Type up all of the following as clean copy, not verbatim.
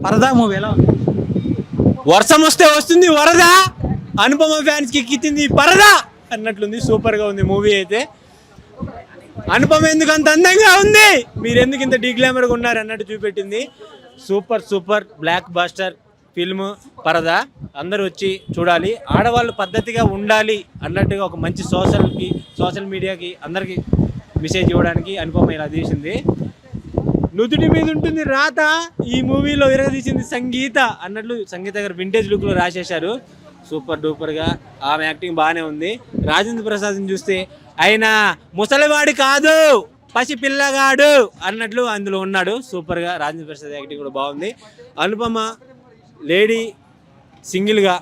పరదా మూవీ ఎలా ఉంది? వర్షం వస్తే వస్తుంది వరద, అనుపమ ఫ్యాన్స్ కి ఎక్కింది పరదా అన్నట్లుంది. సూపర్ గా ఉంది మూవీ అయితే. అనుపమ ఎందుకు అంత అందంగా ఉంది, మీరు ఎందుకు ఇంత డిగ్లామర్ గా ఉన్నారు అన్నట్టు చూపెట్టింది. Super super blockbuster film Parada. అందరూ వచ్చి చూడాలి. ఆడవాళ్ళు పద్ధతిగా ఉండాలి అన్నట్టుగా ఒక మంచి సోషల్ మీడియాకి అందరికి మెసేజ్ ఇవ్వడానికి అనుపమ ఇలా తీసింది. నుదుటి మీద ఉంటుంది రాత, ఈ మూవీలో విరగదీసింది సంగీత అన్నట్లు సంగీత గారు వింటేజ్ లుక్ లో రాసేశారు. సూపర్ డూపర్ గా ఆమె యాక్టింగ్ బాగానే ఉంది. రాజేంద్ర ప్రసాద్ని చూస్తే ఆయన ముసలివాడు కాదు పసి పిల్లగాడు అన్నట్లు అందులో ఉన్నాడు. సూపర్ గా రాజేంద్ర ప్రసాద్ యాక్టింగ్ కూడా బాగుంది. అనుపమ లేడీ సింగిల్ గా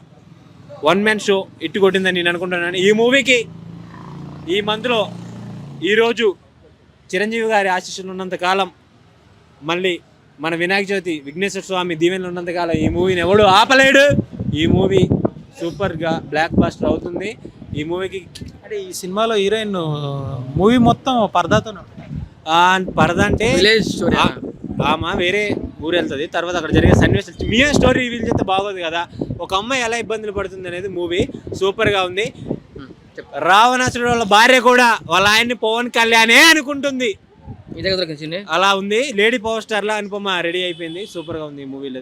వన్ మ్యాన్ షో ఇట్టు కొట్టిందని నేను అనుకుంటున్నాను. ఈ మూవీకి ఈ మంత్లో ఈరోజు చిరంజీవి గారి ఆశీస్సులు ఉన్నంత కాలం, మళ్ళీ మన వినాయక చవితి విఘ్నేశ్వర స్వామి దీవెనలు ఉన్నంతకాలం ఈ మూవీని ఎవడు ఆపలేడు. ఈ మూవీ సూపర్గా బ్లాక్ బాస్టర్ అవుతుంది. ఈ మూవీకి అంటే ఈ సినిమాలో హీరోయిన్ మూవీ మొత్తం పరదాతో పరదా అంటే ఆమె వేరే ఊరు వెళ్తుంది, తర్వాత అక్కడ జరిగే సన్నివేశాలు మీ స్టోరీ రివీల్ చేస్తే బాగోదు కదా. ఒక అమ్మాయి ఎలా ఇబ్బందులు పడుతుంది అనేది మూవీ సూపర్గా ఉంది. రావణాసురుడు వాళ్ళ భార్య కూడా వాళ్ళ ఆయన్ని పవన్ కళ్యాణే అనుకుంటుంది, అలా ఉంది. లేడీ పవర్ స్టార్ లా అనుపమ రెడీ అయిపోయింది. సూపర్ గా ఉంది ఈ మూవీలో.